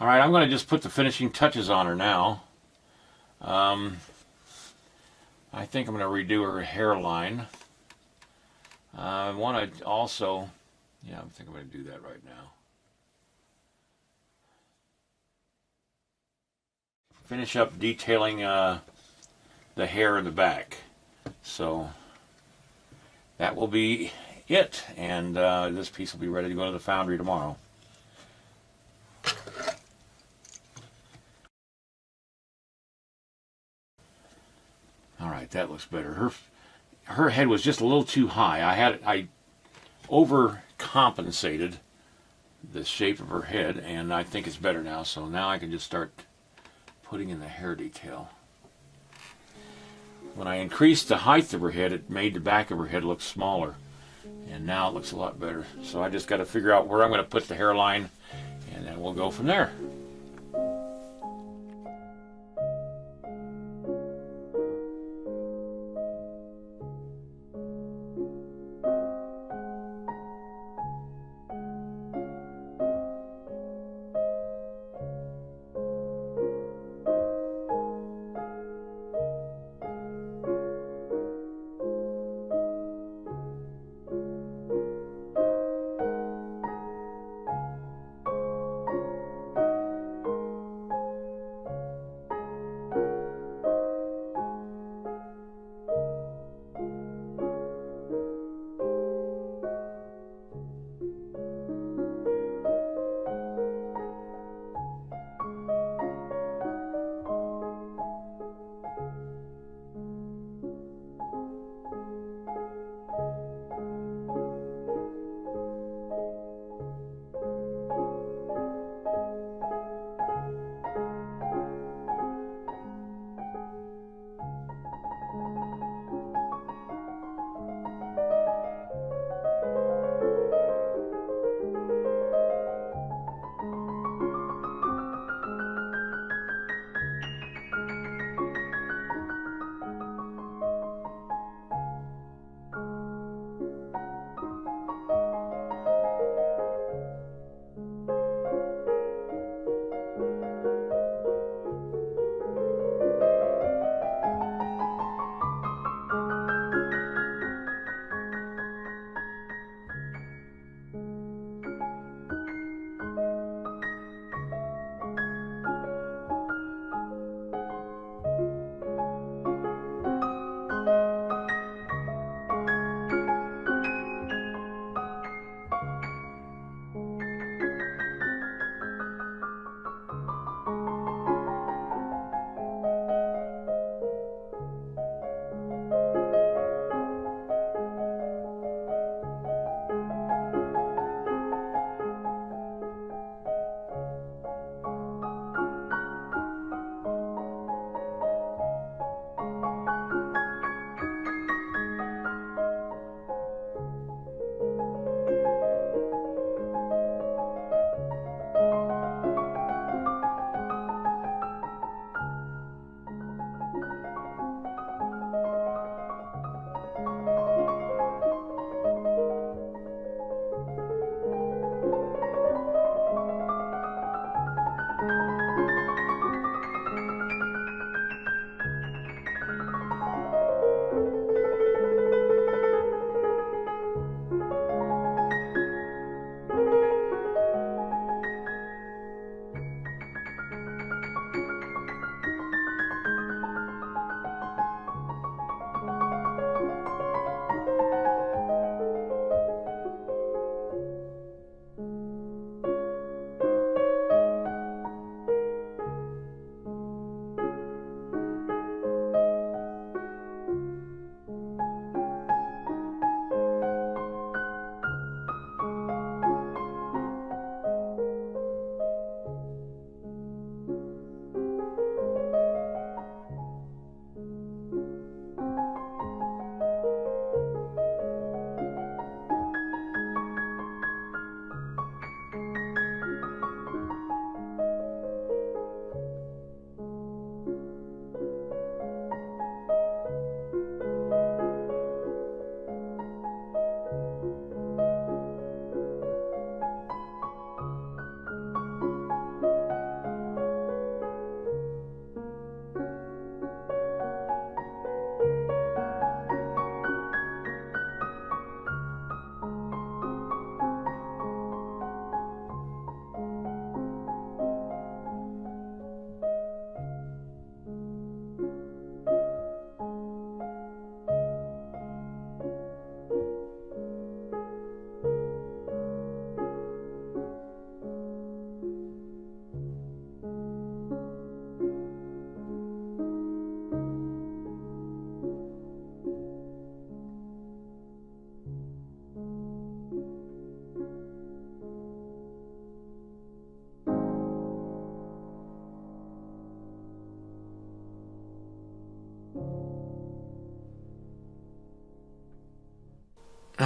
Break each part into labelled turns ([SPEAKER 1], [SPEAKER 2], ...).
[SPEAKER 1] All right, I'm going to just put the finishing touches on her now. I think I'm going to redo her hairline. I want to also, yeah, I think I'm going to do that right now. Finish up detailing the hair in the back. So that will be it, and this piece will be ready to go to the foundry tomorrow. All right, that looks better. Her head was just a little too high. I overcompensated the shape of her head, and I think it's better now. So now I can just start putting in the hair detail. When I increased the height of her head, it made the back of her head look smaller, and now it looks a lot better. So I just got to figure out where I'm going to put the hairline, and then we'll go from there.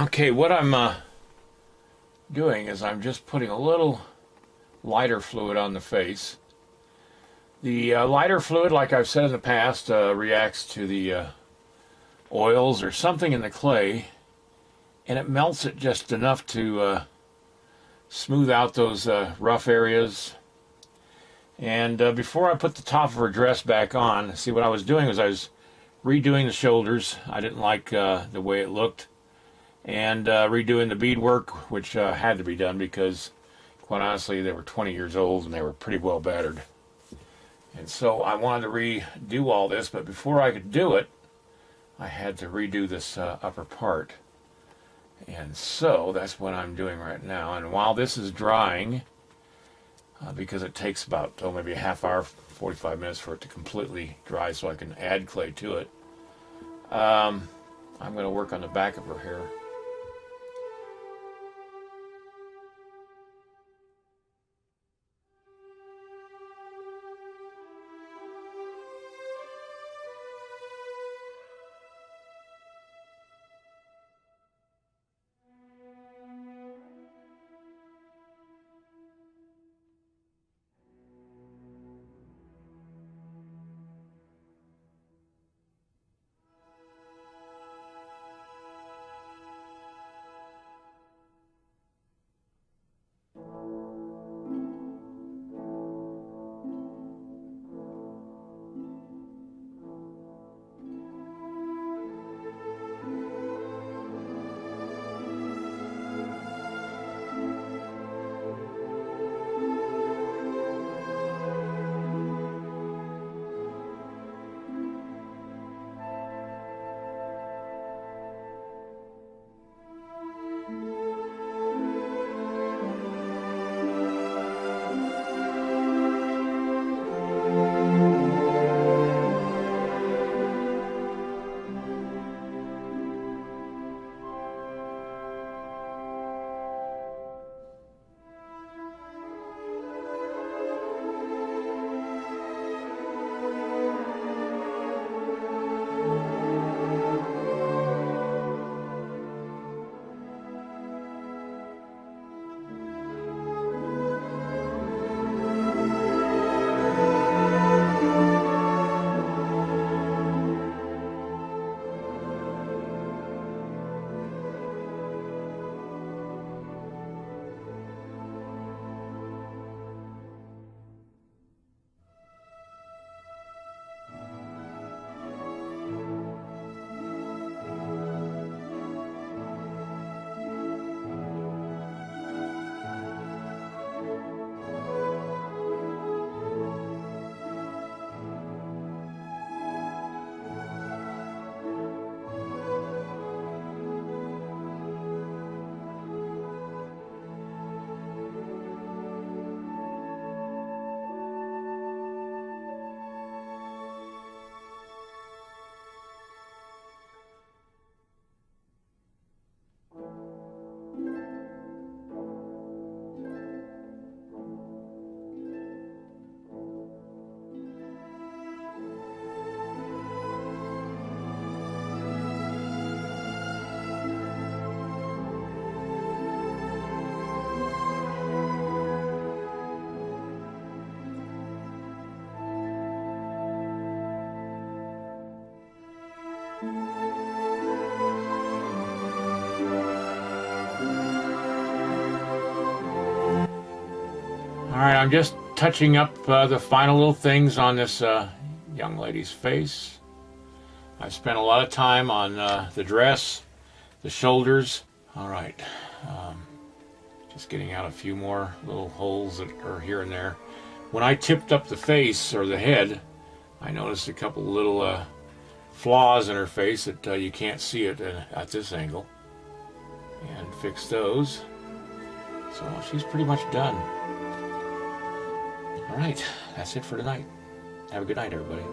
[SPEAKER 1] Okay, what I'm doing is I'm just putting a little lighter fluid on the face. The lighter fluid, like I've said in the past, reacts to the oils or something in the clay, and it melts it just enough to smooth out those rough areas. And before I put the top of her dress back on, see, what I was doing was I was redoing the shoulders. I didn't like the way it looked. And redoing the beadwork, which had to be done because, quite honestly, they were 20 years old and they were pretty well battered. And so I wanted to redo all this, but before I could do it, I had to redo this upper part. And so that's what I'm doing right now. And while this is drying, because it takes about, maybe a half hour, 45 minutes for it to completely dry so I can add clay to it, I'm going to work on the back of her hair. All right, I'm just touching up the final little things on this young lady's face. I've spent a lot of time on the dress, the shoulders. All right, just getting out a few more little holes that are here and there. When I tipped up the face or the head, I noticed a couple little flaws in her face that you can't see it at this angle. And fix those. So she's pretty much done. All right, that's it for tonight. Have a good night, everybody.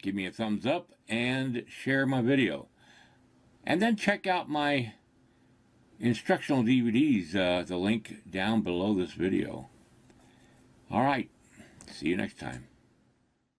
[SPEAKER 1] give me a thumbs up and share my video. And then check out my instructional DVDs, the link down below this video. All right, see you next time.